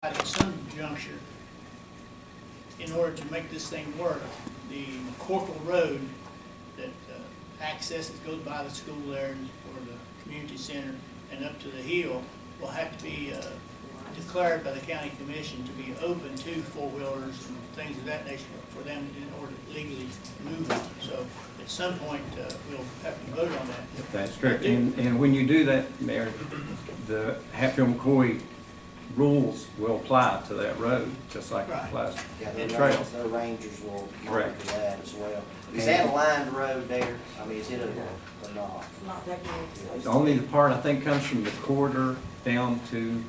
At some juncture, in order to make this thing work, the McCorkle Road that accesses, goes by the school there or the community center and up to the hill will have to be declared by the county commission to be open to four-wheelers and things of that nature for them in order to legally move it. So at some point, we'll have to vote on that. If that's correct. And when you do that, Mayor, the Hatfield-McCoy rules will apply to that road, just like it Right. applies Yeah, to the trails. rangers will Correct. monitor that as well. Is that a lined road there? I mean, is it a not? Not definitely. Only the part, I think, comes from the corridor down to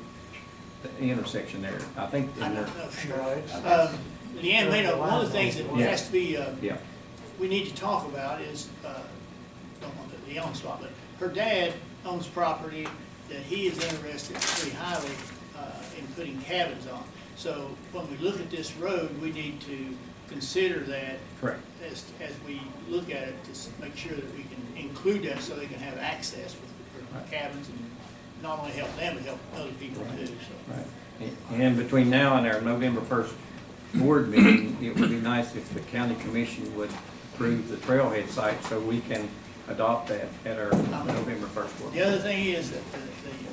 the intersection there. I think I in there, don't know for sure. Right. Leanne may know, one of the things that Yeah. has to be, yeah, we need to talk about is, don't want to put the on spot, but her dad owns property that he is interested pretty highly in putting cabins on. So when we look at this road, we need to consider that correct. as we look at it, to make sure that we can include that so they can have access for Right. cabins and not only help them, but help other people too, so. Right. And between now and our November 1st board meeting, it would be nice if the county commission would approve the trailhead site so we can adopt that at our November 1st board. The other thing is that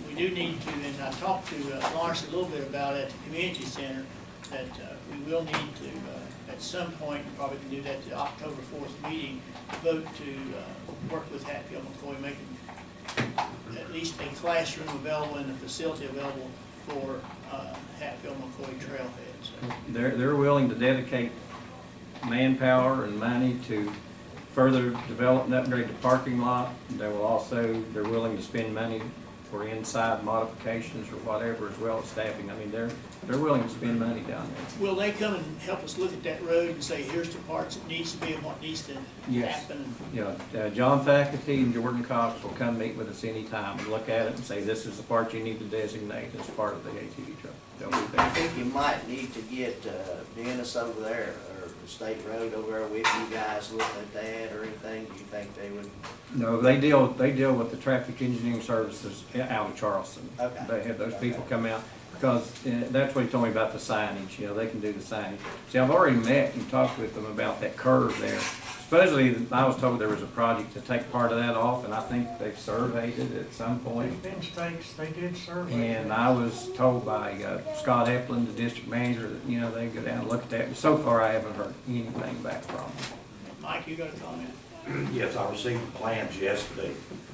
we do need to, and I talked to Lawrence a little bit about it at the community center, that we will need to, at some point, probably can do that at the October 4th meeting, vote to work with Hatfield McCoy, making at least a classroom available and a facility available for Hatfield McCoy trailheads. They're willing to dedicate manpower and money to further develop and upgrade the parking lot. They will also, they're willing to spend money for inside modifications or whatever, as well as staffing. I mean, they're willing to spend money down there. Will they come and help us look at that road and say, here's the parts that needs to be and what needs to Yes. happen? You know, John Faculty and Jordan Cox will come meet with us anytime and look at it and say, this is the part you need to designate as part of the ATV truck. They'll be I there. think you might need to get Dennis over there, or the state road over there with you guys looking at that or anything. Do you think they would? No, they deal with the traffic engineering services out of Charleston. Okay. They have those people come out, because that's what he told me about the signage, you know, they can do the signage. See, I've already met and talked with them about that curve there. Supposedly, I was told there was a project to take part of that off, and I think they've surveyed it at some point. There's been stakes, they did survey. And I was told by Scott Eplin, the district manager, that, you know, they go down and look at that, but so far I haven't heard anything back from them. Mike, you got a comment? Yes, I received the plans yesterday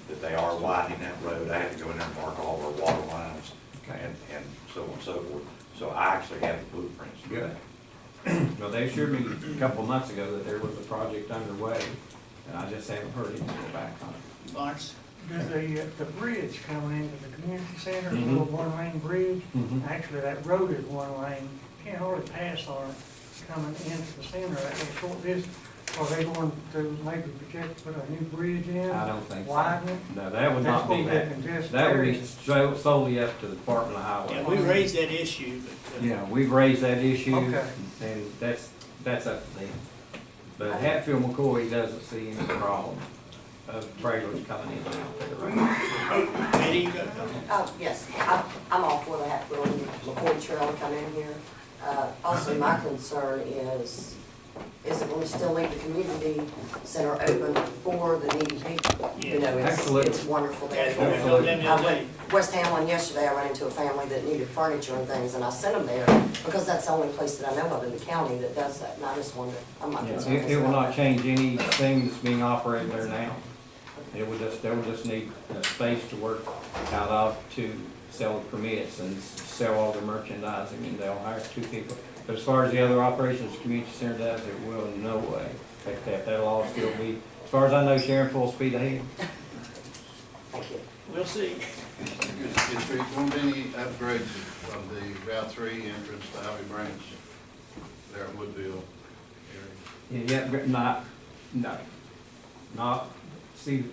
that they are widening that road. I had to go in there and mark all our water lines and so on and so forth. So I actually have the blueprints. Good. Well, they assured me a couple months ago that there was a project underway, and I just haven't heard anything back on it. Lawrence? The bridge coming into the community center, the Mhm. little one-lane bridge, Mhm. actually, that road is one lane, can't hardly pass on it coming into the center, that little short distance. Are they going to maybe project to put a new bridge in? I don't think so. Widen it? No, that would not be That's that. what they've That would be congested solely up to the Department of Yeah, Highway. we raised that issue, but. Yeah, we've raised that issue, Okay. and that's up to them. But Hatfield McCoy doesn't see any problem of trailers coming in and out there right now. Eddie, you got a comment? Yes, I'm all for the Hatfield and McCoy Trail to come in here. Also, my concern is it going to still leave the community center open for the needy people? You know, Absolutely. it's wonderful Yeah, there. we told them the I other went, day. West Hamlin yesterday, I ran into a family that needed furniture and things, and I sent them there because that's the only place that I know of in the county that does that, and I just wonder, I'm not Yeah, concerned. it will not change anything that's being operated there now. They will just need a space to work out of to sell the permits and sell all their merchandising, and they'll hire 2 people. But as far as the other operations the community center does, it will in no way affect that. That'll all still be, as far as I know, Sharon, full speed ahead. Thank you. We'll see. Is there going to be any upgrades from the Route 3 entrance to Ivy Branch there at Woodville area? Yeah, but not, see,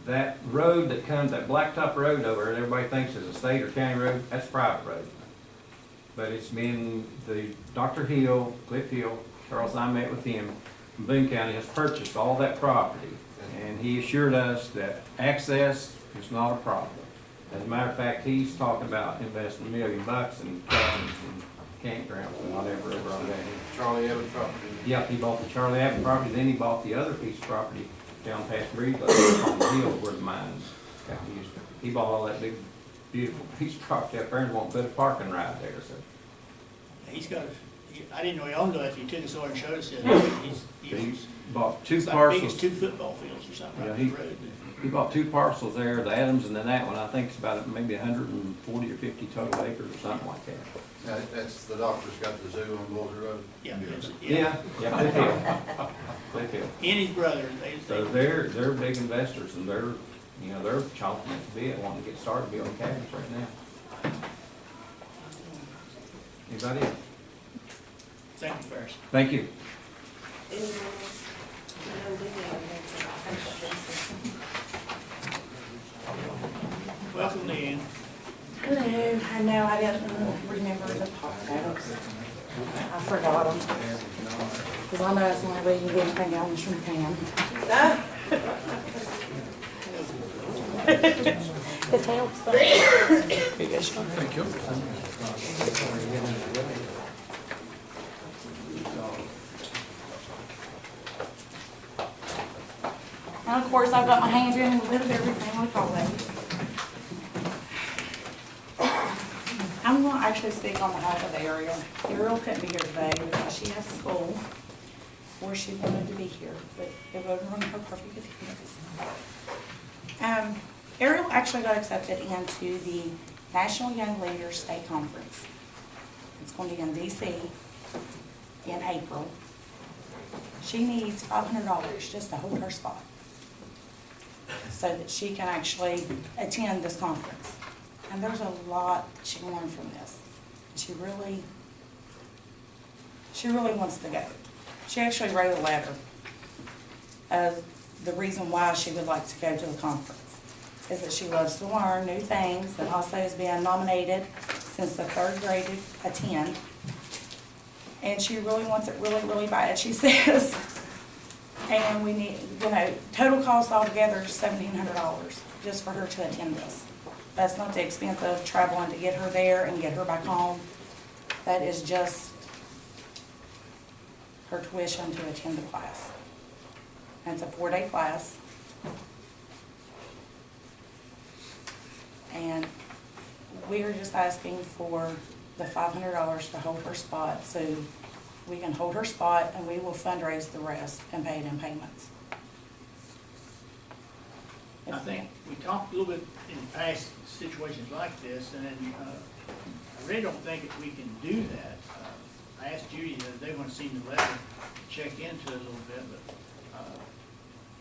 that road that comes, that blacktop road over there, everybody thinks is a state or county road, that's a private road. But it's been, Dr. Hill, Cliff Hill, Charles and I met with him, Boone County has purchased all that property, and he assured us that access is not a problem. As a matter of fact, he's talking about investing $1 million in cabins and campgrounds and whatever over on that. Charlie Evans property. Yeah, he bought the Charlie Avenue property, then he bought the other piece of property down past Breedlove on the hill where the mines got used. He bought all that big, beautiful piece of property up there and won't put a parking right there, so. He's got, I didn't know he owned it, he took us over and showed us it. He He's, bought two it's like big as parcels. 2 football fields or something Yeah, right he- the road. He bought two parcels there, the Adams and then that one, I think it's about maybe 140 or 50 total acres or something like that. That's, the doctor's got the zoo on Boulder Road. Yeah, Yeah, Cliff Hill. Cliff Hill. He and his brother, So they're big investors and they're, you know, they're chomping at the bit, wanting to get started building cabins right now. Anybody else? thank you first. Thank you. Welcome, Leanne. Hello, I know I didn't remember the photos. I forgot them. Because I know that's the only way you can get anything out from Pam. It helps though. And of course, I've got my hand in a little bit of everything like always. I'm going to actually speak on behalf of Ariel. Ariel couldn't be here today because she has school, or she wanted to be here, but it wasn't running her perfect attendance. Ariel actually got accepted into the National Young Leaders State Conference. It's going to be in DC in April. She needs $500 just to hold her spot so that she can actually attend this conference. And there's a lot that she can learn from this. She really wants to go. She actually wrote a letter of the reason why she would like to go to the conference. Is that she loves to learn new things and also has been nominated since the 3rd grade to attend. And she really wants it really, really bad, she says. And we need, you know, total cost altogether is $1,700 just for her to attend this. That's not the expense of traveling to get her there and get her back home. That is just her tuition to attend the class. And it's a 4-day class. And we are just asking for the $500 to hold her spot, so we can hold her spot and we will fundraise the rest and pay it in payments. I think we talked a little bit in past situations like this, and then, I really don't think that we can do that. I asked Judy the other day when I seen the letter, to check into it a little bit, but,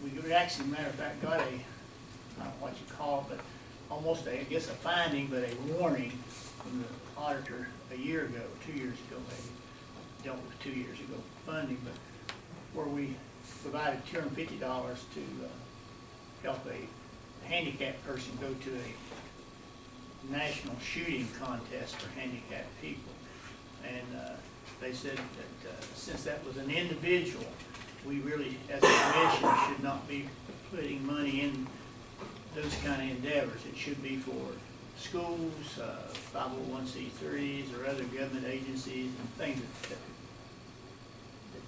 we actually, matter of fact, got a, I don't know what you call it, but almost a, I guess a finding, but a warning from the auditor a year ago, 2 years ago maybe, dealt with 2 years ago funding, but where we provided $250 to, help a handicapped person go to a national shooting contest for handicapped people. And they said that since that was an individual, we really, as a commission, should not be putting money in those kind of endeavors. It should be for schools, 501c3s, or other government agencies, and things that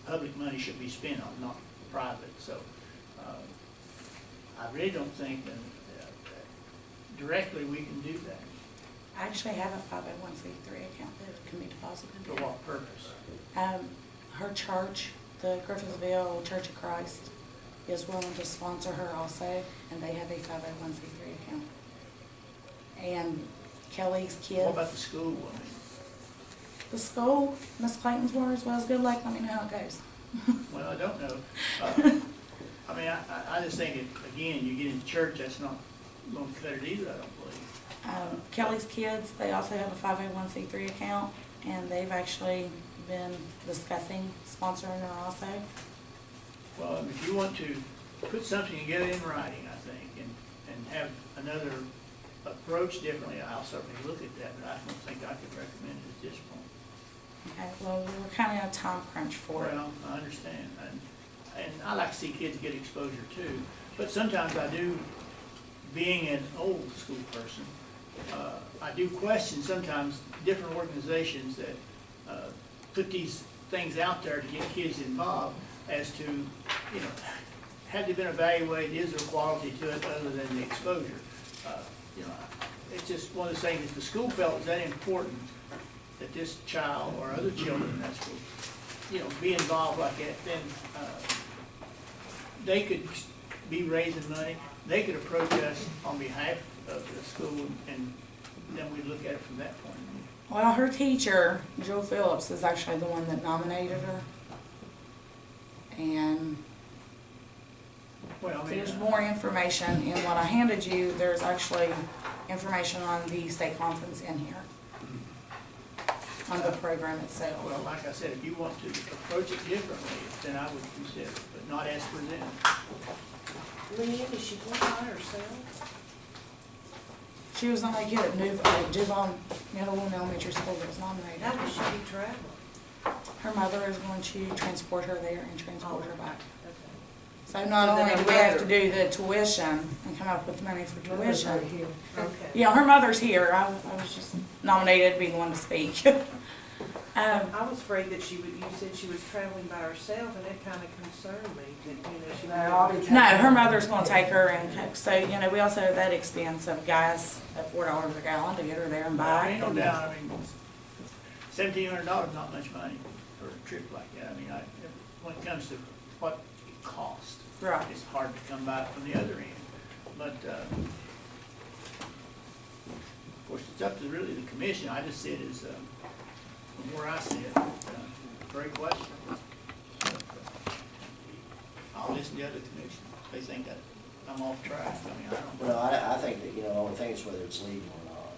public money should be spent on, not private. So I really don't think that directly we can do that. I actually have a 501c3 account that can be deposited For in. what purpose? Her church, the Griffithsville Church of Christ, is willing to sponsor her also, and they have a 501c3 account. And Kelly's kids. What about the school? I mean, The school, Miss Clayton's words was, good luck, let me know how it goes. well, I don't know. I mean, I just think, again, you get in church, that's not going to cut it either, I don't believe. Kelly's kids, they also have a 501c3 account, and they've actually been discussing sponsoring her also. Well, if you want to put something together in writing, I think, and have another approach differently, I'll certainly look at that, but I don't think I could recommend it at this point. Okay, well, we're kind of in a time crunch for it. Well, I understand, and I like to see kids get exposure too, but sometimes I do, being an old school person, I do question sometimes different organizations that put these things out there to get kids involved as to, you know, had they been evaluated, is there quality to it other than the exposure? You know, it's just one of the things, if the school felt was that important, that this child or other children in that school, you know, be involved like that, then they could be raising money, they could approach us on behalf of the school, and then we look at it from that point of view. Well, her teacher, Jill Phillips, is actually the one that nominated her. And Well, I mean, there's more information in what I handed you. There's actually information on the state conference in here, on the program itself. well, like I said, if you want to approach it differently, then I would consider it, but not as presented. Leanne, is she going by herself? She was the only kid at Duval Middle and Elementary School that was nominated. How does she be traveling? Her mother is going to transport her there and transport her back. Okay. So not So then only her do we have to mother- do the tuition and come up with money for tuition. Okay. Yeah, her mother's here. I was just nominated to be the one to speak. I was afraid that you said she was traveling by herself, and it kind of concerned me, that, you know, she. No, I'll be No, her mother's gonna take her, and so, you know, we also have that expense of gas at $4 a gallon to get her there and back. Ain't no doubt, I mean, $1,700 not much money for a trip like that. I mean, when it comes to what it costs, Right. it's hard to come by from the other end. But, of course, it's up to really the commission. I just see it as, from where I see it, great question. I'll listen to the other commission. If they think that I'm off track, I mean, I don't. Well, I think that, you know, the only thing is whether it's legal or not,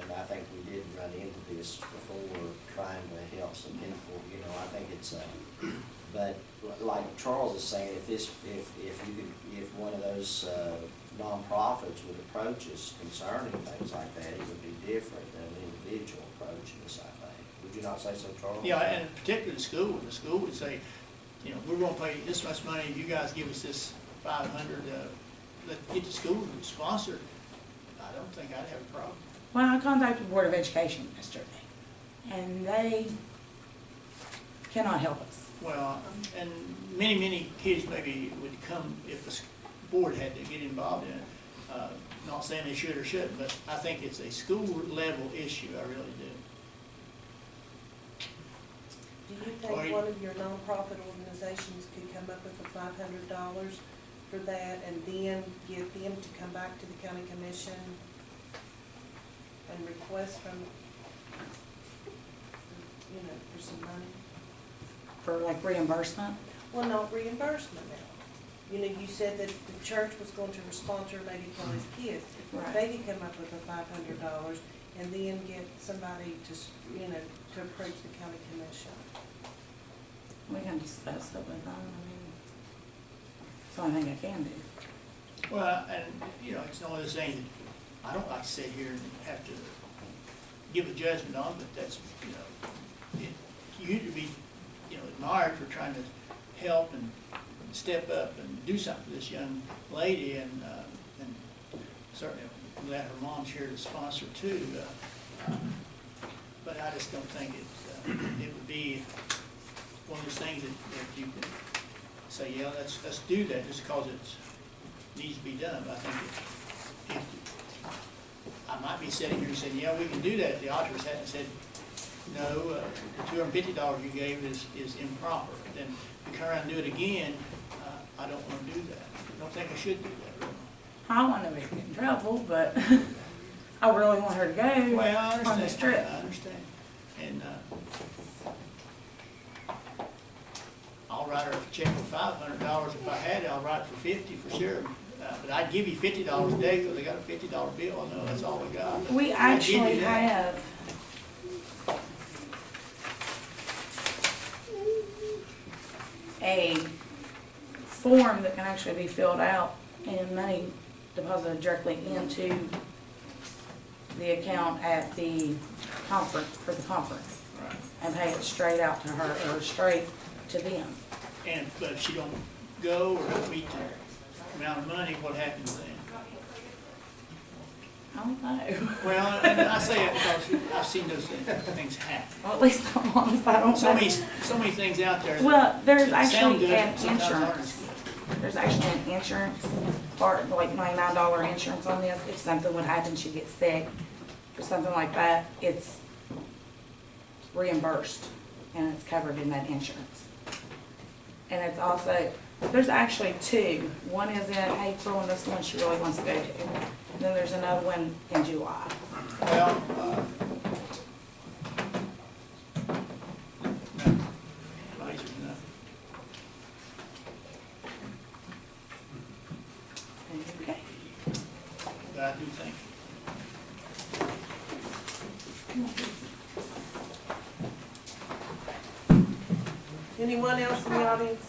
and I think we did run into this before, trying to help some people, you know, I think it's, but like Charles is saying, if one of those, nonprofits would approach us concerning things like that, it would be different than an individual approaching us, I think. Would you not say so, Charles? Yeah, and particularly the school would say, you know, we're gonna pay this much money, you guys give us this 500, let's get the school to sponsor. I don't think I'd have a problem. Well, I contacted the Board of Education yesterday, and they cannot help us. Well, and many kids maybe would come if the board had to get involved in it. Not saying they should or shouldn't, but I think it's a school level issue, I really do. Do you Or think you- one of your nonprofit organizations could come up with the $500 for that, and then get them to come back to the county commission and request from, you know, for some money? For like reimbursement? Well, not reimbursement now. You know, you said that the church was going to sponsor Lady Kelly's kids. Right. They could come up with the $500 and then get somebody to, you know, to approach the county commission. We can discuss it with them, I mean, it's the only thing I can do. Well, and, you know, it's one of those things, I don't like to sit here and have to give a judgment on, but that's, you know, you to be, you know, admired for trying to help and step up and do something for this young lady, and certainly I'm glad her mom's here to sponsor too. But I just don't think it would be one of those things that you can say, yeah, let's do that just because it needs to be done. But I think if I might be sitting here saying, yeah, we can do that, if the auditors hadn't said, no, the $250 you gave is improper, then if you come around and do it again, I don't want to do that. I don't think I should do that, really. I want to make her in trouble, but I really want her to go Well, I on this understand, trip. I understand. And I'll write her a check for $500. If I had it, I'll write it for $50 for sure. But I'd give you $50 a day because they got a $50 bill. I know that's all we got. We I'd give you actually that. have a form that can actually be filled out and money deposited directly into the account at the conference, for the conference, Right. and pay it straight out to her, or straight to them. But if she don't go or don't meet the amount of money, what happens then? I don't know. Well, and I say it because I've seen those things happen. Well, at least I'm honest, I don't So know. many things out there. Well, there's that sound actually good, an sometimes aren't as insurance. good. There's actually an insurance part, like $99 insurance on this. If something would happen, she gets sick or something like that, it's reimbursed and it's covered in that insurance. And it's also, there's actually two. One is in April and this one she really wants to go to. And then there's another one in July. Well, no, advisor's enough. Okay. But I do think, Anyone else in the audience?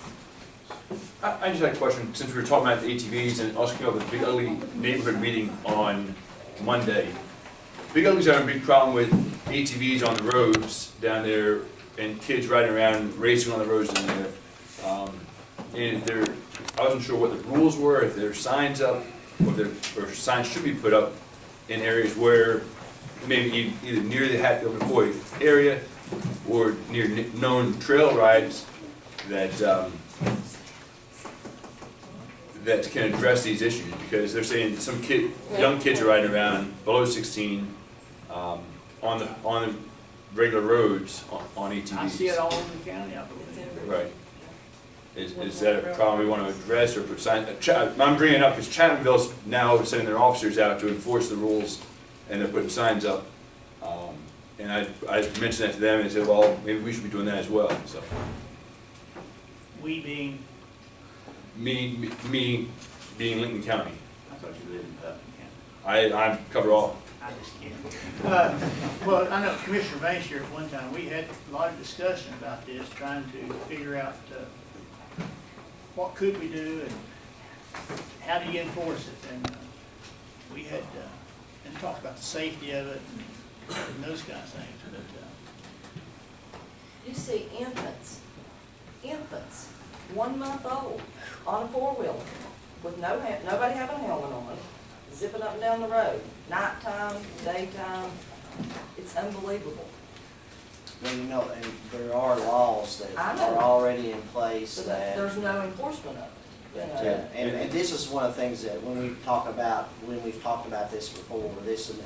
I just had a question, since we were talking about the ATVs and also came up with the Big Ugly neighborhood meeting on Monday. Big Ugly's having a big problem with ATVs on the roads down there and kids riding around, racing on the roads down there. And I wasn't sure what the rules were, if there are signs up, or signs should be put up in areas where maybe either near the Hatfield McCoy area or near known trail rides that that can address these issues, because they're saying some young kids are riding around below 16 on the regular roads on ATVs. I see it all over the county, I believe. Right. Is that a problem we want to address or put signs? I'm bringing it up because Chattanville's now sending their officers out to enforce the rules, and they're putting signs up. And I mentioned that to them, and they said, well, maybe we should be doing that as well, so. We being, Me being Lincoln County. I thought you lived in Putnam County. I cover all. I just kidding. Well, I know Commissioner Banks here at one time, we had a lot of discussion about this, trying to figure out what could we do and how do you enforce it. And we had, and talked about the safety of it and those kind of things. But You see infants, 1 month old, on a four-wheeler, with nobody having a helmet on, zipping up and down the road, nighttime, daytime, it's unbelievable. Well, you know, and there are laws that I know. are already in place But that. there's no enforcement of it. you know. Yeah, and this is one of the things that when we've talked about this before,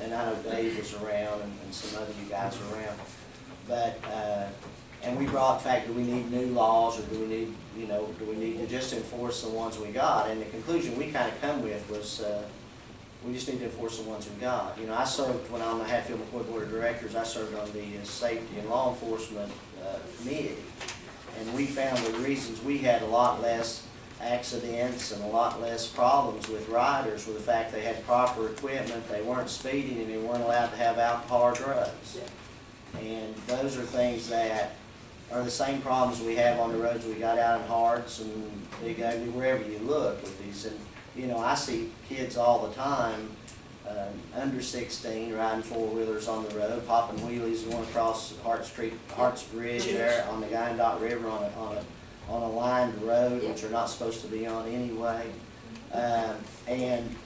and I know Dave was around and some other you guys were around, but, and we brought the fact that we need new laws, or do we need to just enforce the ones we got? And the conclusion we kind of come with was, we just need to enforce the ones we got. You know, I served, when I'm the Hatfield McCoy Board of Directors, I served on the Safety and Law Enforcement Committee. And we found the reasons we had a lot less accidents and a lot less problems with riders were the fact they had proper equipment, they weren't speeding, and they weren't allowed to have alcohol or drugs. And those are things that are the same problems we have on the roads we got out in Harts and Big Ugly, wherever you look with these. And, you know, I see kids all the time, under 16, riding four-wheelers on the road, popping wheelies, going across Harts Bridge there on the Guyandotte River on a lined road, which are not supposed to be on anyway. And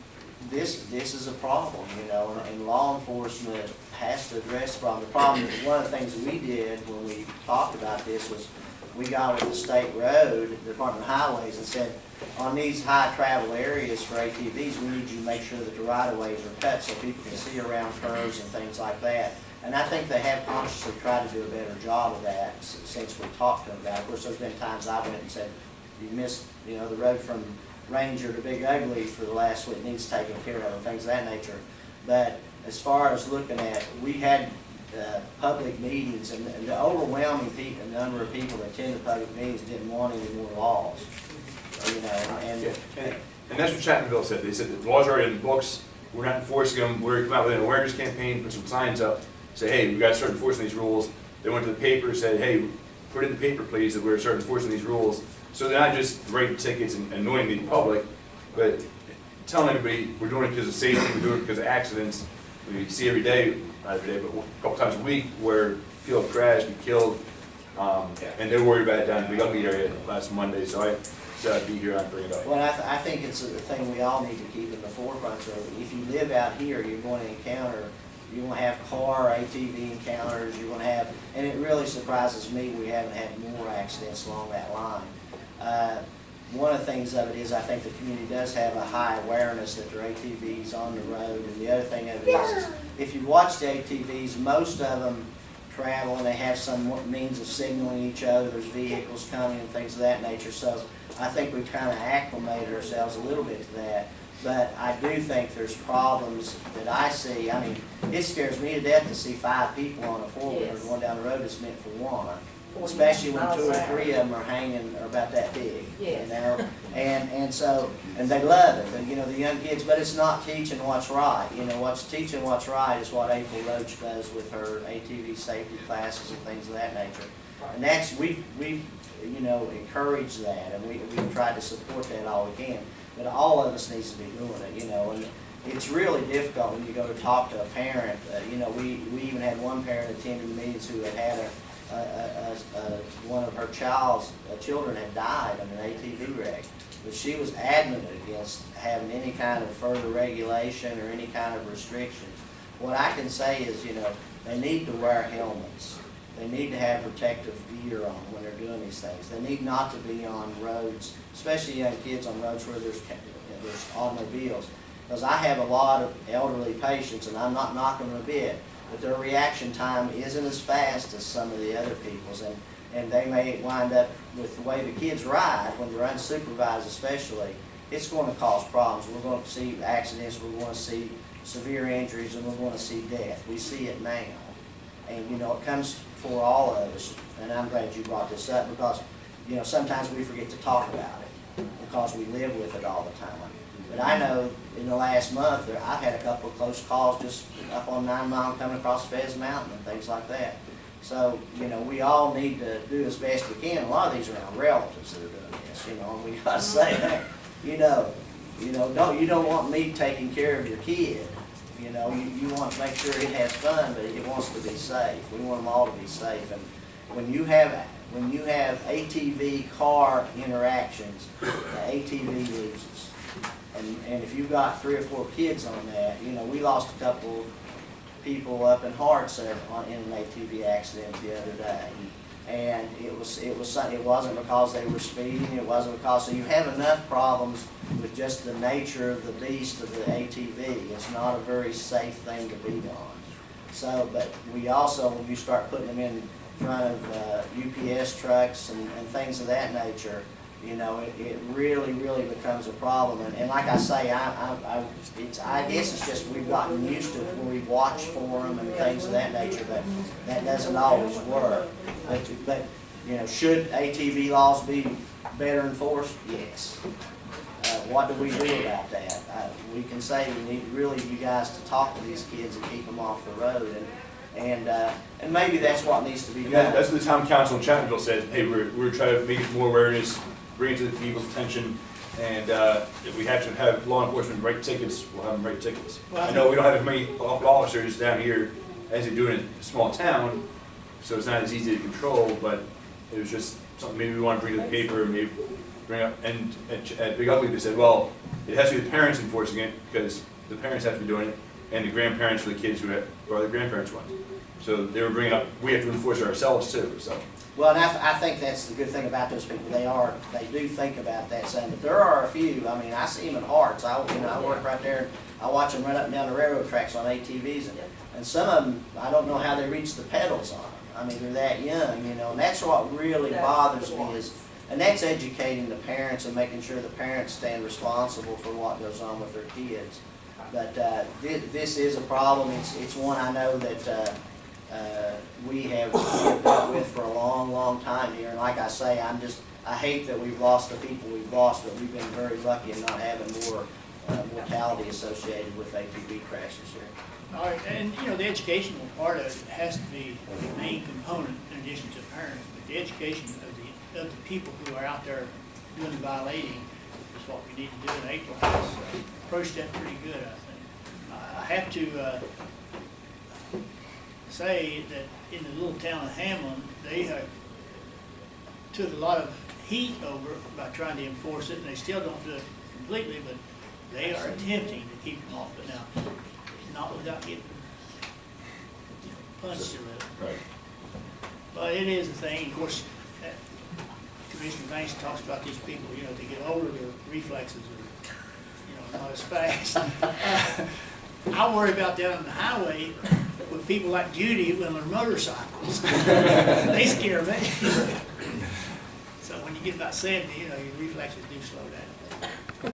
this is a problem, you know, and law enforcement has to address the problem. The problem is, one of the things we did when we talked about this was we got with the state road, the Department of Highways, and said, on these high travel areas for ATVs, we need you to make sure that the right-of-ways are cut so people can see around curves and things like that. And I think they have consciously tried to do a better job of that since we talked to them about it. Of course, there's been times I went and said, you missed, you know, the road from Ranger to Big Ugly for the last week, needs taken care of, and things of that nature. But as far as looking at, we had public meetings, and the overwhelming number of people that attended public meetings didn't want any more laws. You know, And that's what Chattanville said. They said the laws are already in the books, we're not enforcing them, we're coming out with an awareness campaign, put some signs up, say, hey, we gotta start enforcing these rules. They went to the paper, said, hey, put in the paper, please, that we're starting enforcing these rules. So they're not just writing tickets and annoying the public, but telling everybody we're doing it because of safety, we're doing it because of accidents. We see every day, not every day, but a couple times a week, where people have crashed and killed And they're worried about it down in the Big Ugly area last Monday, so I said I'd be here, I'd bring it up. Well, I think it's a thing we all need to keep in the forefront, so if you live out here, you're going to encounter, you're gonna have car, ATV encounters, you're gonna have, and it really surprises me, we haven't had more accidents along that line. One of the things of it is, I think the community does have a high awareness that there are ATVs on the road, and the other thing of it is, if you watch the ATVs, most of them travel and they have some means of signaling each other, there's vehicles coming and things of that nature, so I think we've kind of acclimated ourselves a little bit to that. But I do think there's problems that I see. I mean, it scares me to death to see 5 people on a four-wheeler Yes. going down the road that's meant for one. 40 Especially when 2 or miles an 3 of them are hanging, are about that big, you Yes. know? And so, and they love it, and, you know, the young kids, but it's not teaching what's right. You know, what's teaching what's right is what April Roach does with her ATV safety classes and things of that nature. And that's, we've, you know, encouraged that, and we've tried to support that all we can. But all of us needs to be doing it, you know, and it's really difficult when you go to talk to a parent. You know, we even had one parent attending the meetings who had one of her children had died in an ATV wreck. But she was adamant against having any kind of further regulation or any kind of restrictions. What I can say is, you know, they need to wear helmets. They need to have protective gear on when they're doing these things. They need not to be on roads, especially young kids on roads where there's automobiles. Because I have a lot of elderly patients, and I'm not knocking them a bit, but their reaction time isn't as fast as some of the other people's. And they may wind up with the way the kids ride, when they're unsupervised especially, it's going to cause problems. We're going to see accidents, we're going to see severe injuries, and we're going to see death. We see it now. And, you know, it comes for all of us, and I'm glad you brought this up, because, you know, sometimes we forget to talk about it, because we live with it all the time. But I know in the last month, I've had a couple of close calls just up on 9 Mile coming across Fez Mountain and things like that. So, you know, we all need to do as best we can. A lot of these are our relatives that are doing this, you know, and we gotta say that, you don't want me taking care of your kid. You know, you want to make sure it has fun, but it wants to be safe. We want them all to be safe. And when you have ATV car interactions, the ATV loses. And if you've got 3 or 4 kids on that, you know, we lost a couple people up in Hartson in an ATV accident the other day. And it wasn't because they were speeding, it wasn't because, so you have enough problems with just the nature of the beast of the ATV. It's not a very safe thing to be on. So, but we also, when you start putting them in front of UPS trucks and things of that nature, you know, it really, really becomes a problem. And like I say, I guess it's just we've gotten used to it where we watch for them and things of that nature, but that doesn't always work. But you know, should ATV laws be better enforced? Yes. What do we do about that? We can say we need really you guys to talk to these kids and keep them off the road, and maybe that's what needs to be done. That's what the town council in Chattanooga said, hey, we're trying to make it more awareness, bring it to the people's attention, and if we have to have law enforcement write tickets, we'll have them write tickets. Well, I know we don't have as many officers down here as they do in a small town, so it's not as easy to control, but it was just something maybe we want to bring to the paper, and maybe bring up, and at Big Ugly, they said, well, it has to be the parents enforcing it, because the parents have to be doing it, and the grandparents for the kids who are the grandparents ones. So they were bringing up, we have to enforce it ourselves too, so. Well, and I think that's the good thing about those people. They do think about that same. But there are a few. I mean, I see them in Hearts. I work right there. And I watch them run up and down the railroad tracks on ATVs, and some of them, I don't know how they reach the pedals on them. I mean, they're that young, you know. And that's what really bothers me and that's educating the parents and making sure the parents stand responsible for what goes on with their kids. But this is a problem. It's one I know that. We have dealt with for a long, long time here, and like I say, I hate that we've lost the people we've lost, but we've been very lucky in not having more mortality associated with ATV crashes here. All right, and you know, the educational part of it has to be the main component in addition to parents, but the education of the people who are out there doing the violating is what we need to do, and April has approached that pretty good, I think. I have to say that in the little town of Hamlin, they have took a lot of heat over by trying to enforce it, and they still don't do it completely, but they are attempting to keep them off, but now, not without getting punched a little. Right. But it is a thing, of course, that Commissioner Banks talks about these people, you know, they get older, their reflexes are, you know, not as fast. I worry about down on the highway with people like Judy on their motorcycles. They scare me. So when you get about 70, you know, your reflexes do slow down.